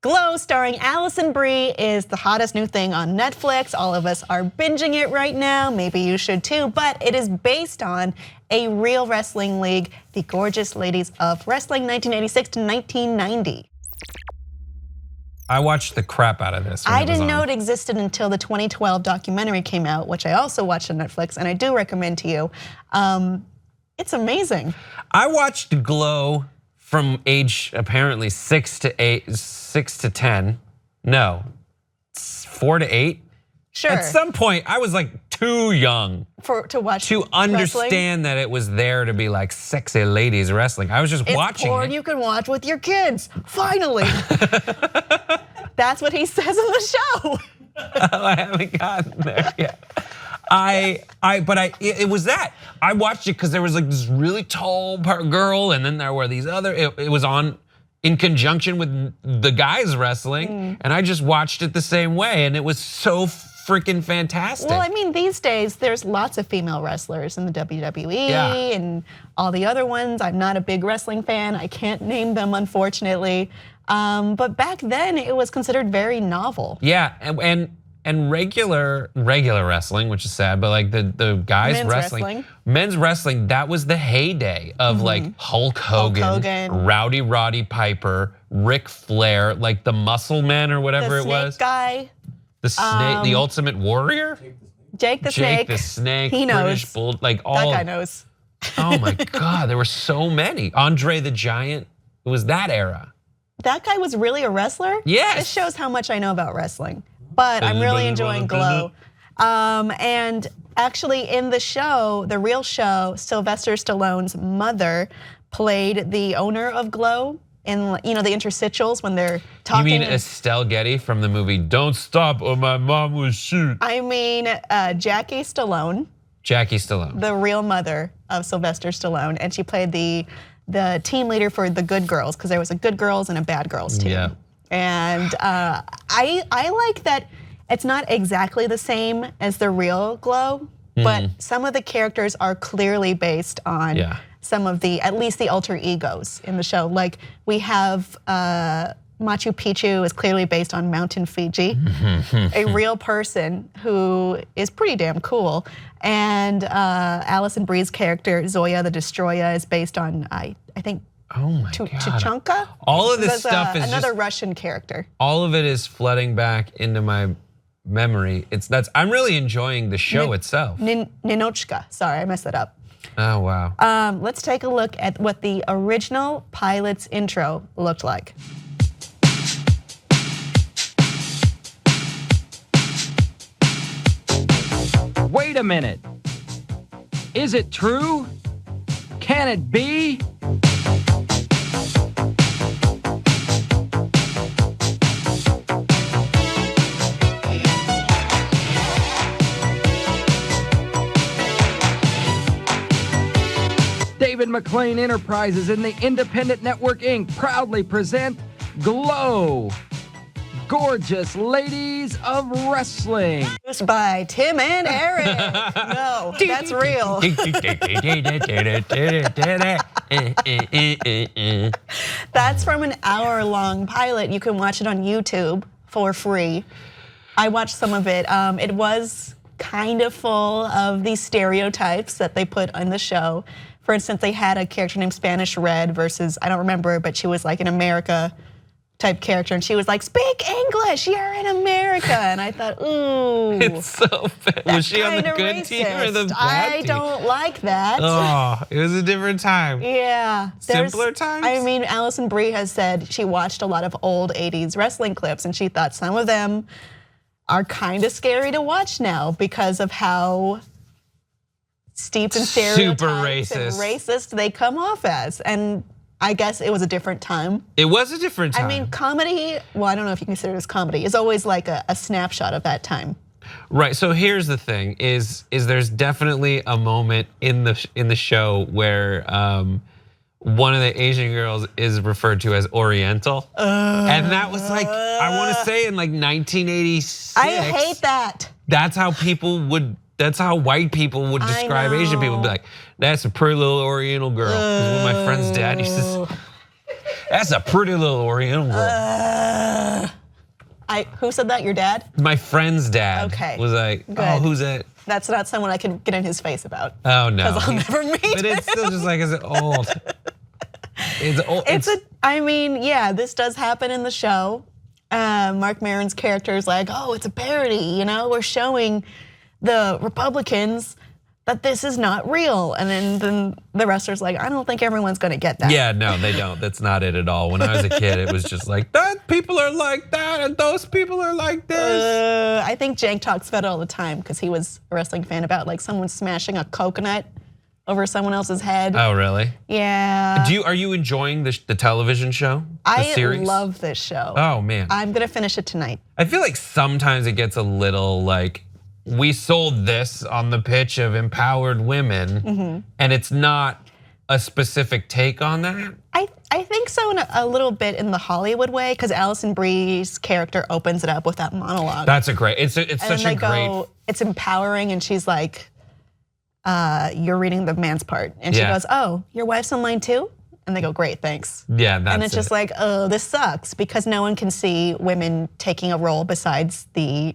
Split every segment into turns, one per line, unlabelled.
Glow, starring Alison Brie, is the hottest new thing on Netflix. All of us are binging it right now. Maybe you should too, but it is based on a real wrestling league, the Gorgeous Ladies of Wrestling, 1986 to 1990.
I watched the crap out of this.
I didn't know it existed until the 2012 documentary came out, which I also watched on Netflix, and I do recommend to you. It's amazing.
I watched Glow from age apparently 6 to 10. No, 4 to 8.
Sure.
At some point, I was like too young
to watch
to understand
wrestling.
that it was there to be like sexy ladies wrestling. I was just watching
porn
it.
You can watch with your kids. Finally, that's what he says in the show.
I haven't gotten there yet. It was that. I watched it because there was like this really tall girl, and then there were these other. It was on in conjunction with the guys wrestling, and I just watched it the same way, and it was so freaking fantastic.
Well, I mean, these days there's lots of female wrestlers in the WWE and all the other ones. I'm not a big wrestling fan. I can't name them, unfortunately. But back then, it was considered very novel.
Yeah, and regular wrestling, which is sad, but like the guys wrestling, men's wrestling, that was the heyday of like Hulk Hogan, Rowdy Roddy Piper, Ric Flair, like the Muscle Man or whatever it was.
Snake guy.
The Snake, the Ultimate Warrior?
Jake the Snake.
He
knows.
British Bull, like all.
That guy knows.
Oh my God, there were so many. Andre the Giant, it was that era.
That guy was really a wrestler?
Yes.
This shows how much I know about wrestling. But I'm really enjoying Glow. And actually in the show, the real show, Sylvester Stallone's mother played the owner of Glow in the interstitials when they're talking.
You mean Estelle Getty from the movie Don't Stop or My Mom Will Shoot?
I mean Jackie Stallone.
Jackie Stallone.
The real mother of Sylvester Stallone, and she played the team leader for the Good Girls, because there was a Good Girls and a Bad Girls team.
Yeah.
And I like that it's not exactly the same as the real Glow, but some of the characters are clearly based on some of at least the alter egos in the show. Like we have Machu Picchu is clearly based on Mountain Fiji, a real person who is pretty damn cool. And Alison Brie's character, Zoya the Destroyer, is based on, I think,
oh my God.
Chichanka?
All of this stuff is
another
just,
Russian character.
All of it is flooding back into my memory. I'm really enjoying the show itself.
Ninochka, sorry, I messed that up.
Oh, wow.
Let's take a look at what the original pilot's intro looked like.
Wait a minute. Is it true? Can it be? David McLean Enterprises and the Independent Network Inc. proudly present Glow, Gorgeous Ladies of Wrestling.
Produced by Tim and Eric. No, that's real. That's from an hour-long pilot. You can watch it on YouTube for free. I watched some of it. It was kind of full of these stereotypes that they put on the show. For instance, they had a character named Spanish Red versus, I don't remember, but she was like an America type character, and she was like, "Speak English, you're in America." And I thought, ooh.
It's so bad. Was she on the good
racist.
team or the bad team?
I don't like that.
Oh, it was a different time.
Yeah.
Simpler times?
I mean, Alison Brie has said she watched a lot of old 80s wrestling clips, and she thought some of them are kind of scary to watch now because of how steeped in stereotypes and racist they come off as. And I guess it was a different time.
It was a different time.
I mean, comedy, well, I don't know if you consider it as comedy, is always like a snapshot of that time.
Right, so here's the thing, is there's definitely a moment in the show where one of the Asian girls is referred to as Oriental. And that was like, I wanna say in like 1986.
I hate that.
That's how white people would describe Asian people. Be like, that's a pretty little Oriental girl. That's what my friend's dad used to say. That's a pretty little Oriental girl.
Who said that? Your dad?
My friend's dad.
Okay.
Was like, oh, who's it?
That's not someone I can get in his face about.
Oh no.
Because I'll never meet him.
But it's still just like, is it old? It's old.
I mean, yeah, this does happen in the show. Mark Maron's character is like, oh, it's a parody, we're showing the Republicans that this is not real. And then the wrestler's like, I don't think everyone's gonna get that.
Yeah, no, they don't. That's not it at all. When I was a kid, it was just like, that people are like that and those people are like this.
I think Jank talks about it all the time because he was a wrestling fan about like someone smashing a coconut over someone else's head.
Oh, really?
Yeah.
Are you enjoying the television show? The series?
I love this show.
Oh, man.
I'm gonna finish it tonight.
I feel like sometimes it gets a little like, we sold this on the pitch of empowered women, and it's not a specific take on that.
I think so in a little bit in the Hollywood way, because Alison Brie's character opens it up with that monologue.
That's a great. It's such a great.
It's empowering, and she's like, "You're reading the man's part," and she goes, "Oh, your wife's online too." And they go, great, thanks.
Yeah, that's
And it's just like, oh, this sucks because no one can see women taking a role besides the,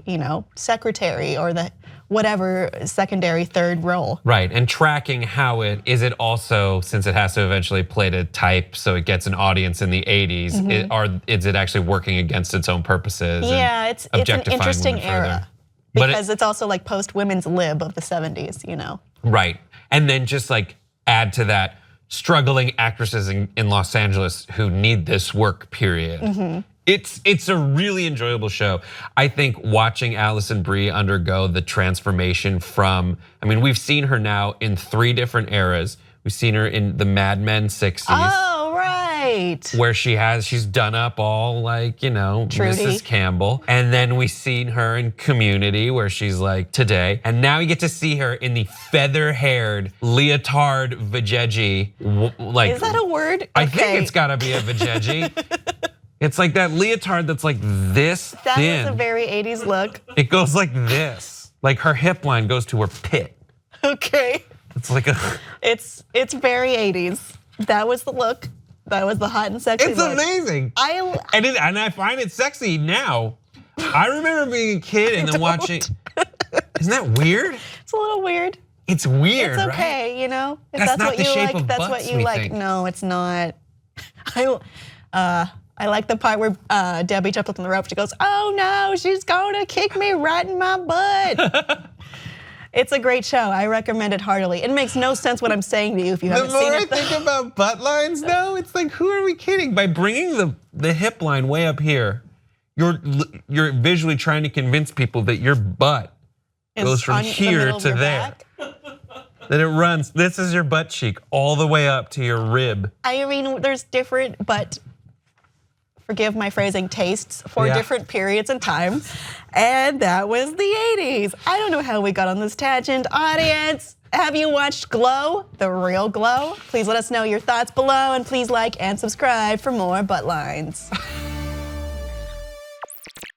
secretary or the whatever secondary third role.
Right, and tracking how is it also, since it has to eventually play to type so it gets an audience in the 80s, is it actually working against its own purposes?
Yeah, it's an interesting era. Because it's also like post-women's lib of the 70s,
Right, and then just like add to that, struggling actresses in Los Angeles who need this work, period. It's a really enjoyable show. I think watching Alison Brie undergo the transformation from, we've seen her now in 3 different eras. We've seen her in the Mad Men 60s.
Oh, right.
Where she's done up all like,
Trudy.
Mrs. Campbell. And then we've seen her in Community where she's like today. And now you get to see her in the feather-haired leotard vajayjay.
Is that a word?
I think it's gotta be a vajayjay. It's like that leotard that's like this
thin.
That
was a very 80s look.
It goes like this. Like her hip line goes to her pit.
Okay.
It's like
It's very 80s. That was the look. That was the hot and sexy
look. It's amazing. And I find it sexy now. I remember being a kid and then watching. Isn't that weird?
It's a little weird.
It's weird,
It's okay,
right?
If
that's not
what
the
you
shape
like,
of
that's
butts,
what you
we
like.
think.
No, it's not. I like the part where Debbie jumped up on the rope. She goes, "Oh no, she's gonna kick me right in my butt." It's a great show. I recommend it heartily. It makes no sense what I'm saying to you if you haven't seen it.
The more I think about butt lines now, it's like, who are we kidding? By bringing the hip line way up here, you're visually trying to convince people that your butt goes from here to there. That it runs, this is your butt cheek all the way up to your rib.
There's different, but forgive my phrasing, tastes for different periods in time. And that was the 80s. I don't know how we got on this tangent. Audience, have you watched Glow, The Real Glow? Please let us know your thoughts below and please like and subscribe for more butt lines.